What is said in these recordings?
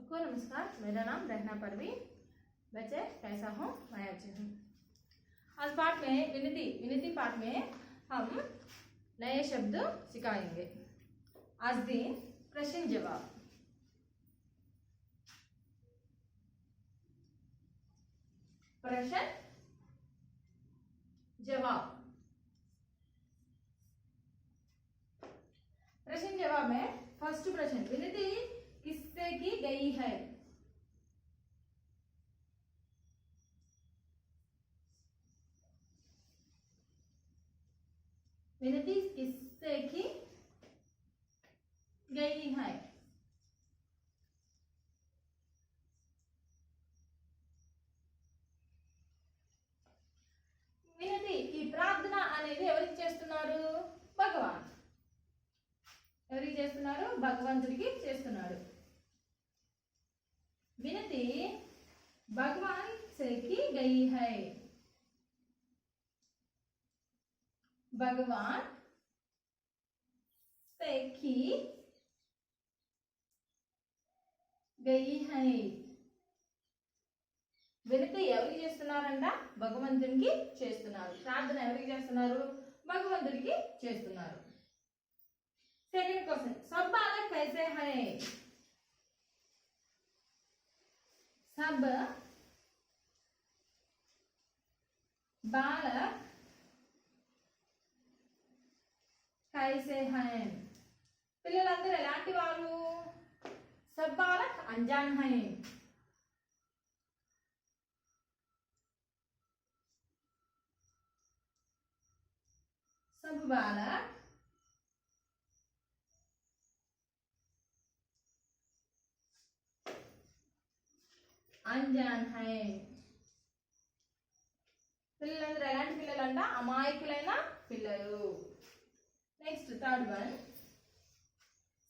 सबको नमस्कार। मेरा नाम रहना परवीन। बच्चे कैसा हो? मैं अच्छी हूँ। आज पाठ में विनती पाठ में हम नए शब्द सिखाएंगे। आज दिन प्रश्न जवाब। प्रश्न जवाब। प्रश्न जवाब में फर्स्ट प्रश्न, विनती किससे की गई है? विनती किससे की गई है? వినతి ఈ ప్రార్థన అనేది ఎవరికి చేస్తున్నారు? భగవాన్. ఎవరికి చేస్తున్నారు? భగవంతుడికి చేస్తున్నారు. विनती भगवान से की गई है। भगवान से की गई है। వినతి ఎవరికి చేస్తున్నారంట? భగవంతునికి చేస్తున్నారు. ప్రార్థన ఎవరికి చేస్తున్నారు? భగవంతుడికి చేస్తున్నారు. सेकंड क्वेश्चन, सब बालक कैसे हैं? सब बालक कैसे हैं? పిల్లలందరూ ఎలాంటి వారు? सब बालक अनजान हैं। सब बालक अनजान है। పిల్లలందరూ ఎలాంటి పిల్లలంట? అమాయకులైన పిల్లలు. नेक्स्ट थर्ड वन,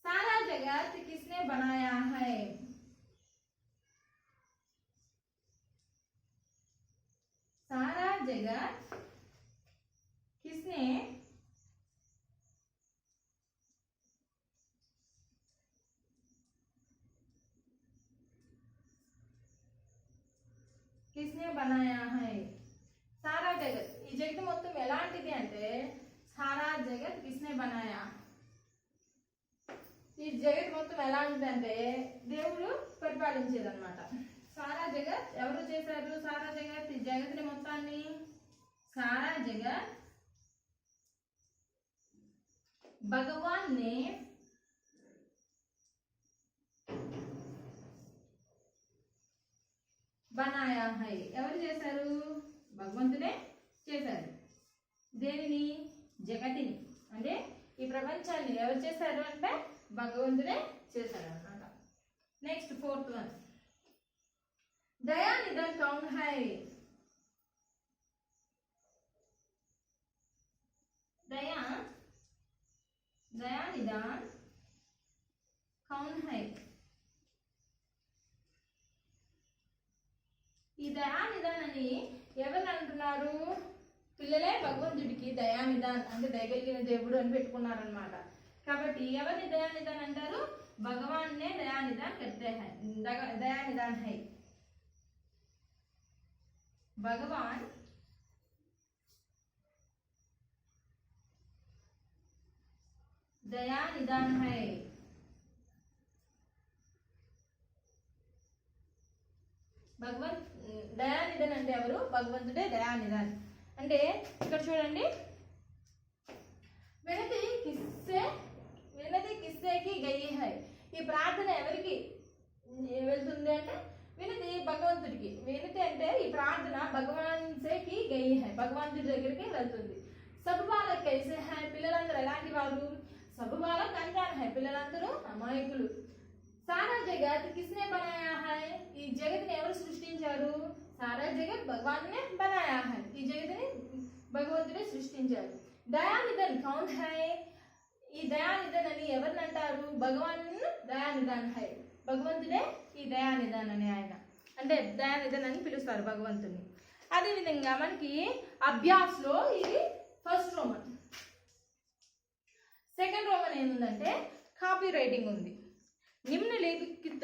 सारा जगत किसने बनाया है? सारा जगत किसने किसने बनाया है? सारा जगत, ఈ జగత్ మొత్తం ఎలాంటిది అంటే सारा जगत किसने बनाया? ఈ జగత్ మొత్తం ఎలాంటిదంటే దేవుడు పరిపాలించేదన్నమాట. सारा जगत ఎవరు చేశారు? सारा जगत ఈ జగత్ని మొత్తాన్ని सारा जगत भगवान ने बनाया है. ఎవరు చేశారు? భగవంతుడే చేశారు. దేనిని? జగతిని. అంటే ఈ ప్రపంచాన్ని ఎవరు చేశారు అంటే భగవంతుడే చేశారు అన్నమాట. నెక్స్ట్ ఫోర్త్ వన్, दयानिधन कौन है? दयानिधन कौन है? ఈ దయానిధాన్ అని ఎవరు అంటున్నారు? పిల్లలే భగవంతుడికి దయానిధాన్ అంటే దయగలిగిన దేవుడు అని పెట్టుకున్నారనమాట. కాబట్టి ఎవరిని దయానిధాన్ అంటారు? భగవాన్ నే దయానిధాన్ करते हैं. दयानिधान है. भगवान दयानिधान है. భగవంత్ దయానిధన్ అంటే ఎవరు? భగవంతుడే దయానిధన్. అంటే ఇక్కడ చూడండి, వినతి కిస్సే కి గయి హై. ఈ ప్రార్థన ఎవరికి వెళ్తుంది అంటే వినతి భగవంతుడికి. వినతి అంటే ఈ ప్రార్థన భగవాన్ సే కి గయి హై, భగవంతుడి దగ్గరికి వెళ్తుంది. సబ్ బాలక్ కైసే హై? పిల్లలందరూ ఎలాంటి వారు? సబ్ బాలక్ అన్జాన్ హై, పిల్లలందరూ అమాయకులు. सारा जगत किसने बनाया है? ఈ జగత్ని ఎవరు సృష్టించారు? सारा जगत भगवान ने बनाया है. ఈ జగత్ని భగవంతుడే సృష్టించారు. दयानिधन कौन है? ఈ దయానిధన్ అని ఎవరిని అంటారు? భగవాన్ దయానిధన్ है. భగవంతుడే ఈ దయానిధన్ అని ఆయన అంటే దయానిధన్ అని పిలుస్తారు భగవంతుని. అదే విధంగా మనకి అభ్యాస్ లో ఇది ఫస్ట్ రోమన్. సెకండ్ రోమన్ ఏంటంటే కాపీ రైటింగ్ ఉంది. నిమ్నలిఖిत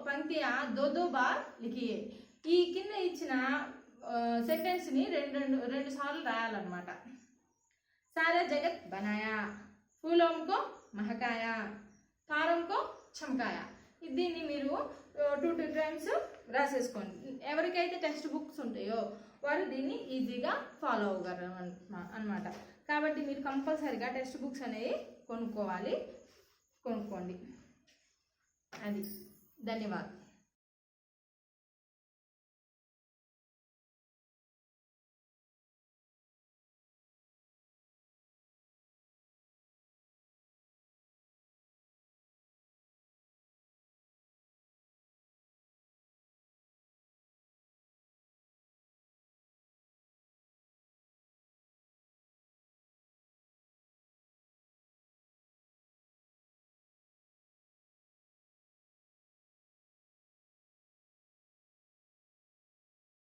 పంక్తియా దో దో బార్ లిఖియే. ఈ కింద ఇచ్చిన సెంటెన్స్ని రెండు సార్లు రాయాలన్నమాట. सारा जगत बनाया, फूलों को महकाया, तारों को చమకాయా. దీన్ని మీరు 2 టైమ్స్ రాసేసుకోండి. ఎవరికైతే టెక్స్ట్ బుక్స్ ఉంటాయో వారు దీన్ని ఈజీగా ఫాలో అవ్వగలరు అన్నమాట. కాబట్టి మీరు కంపల్సరీగా టెక్స్ట్ బుక్స్ అనేవి కొనుక్కోండి. అది. ధన్యవాదాలు.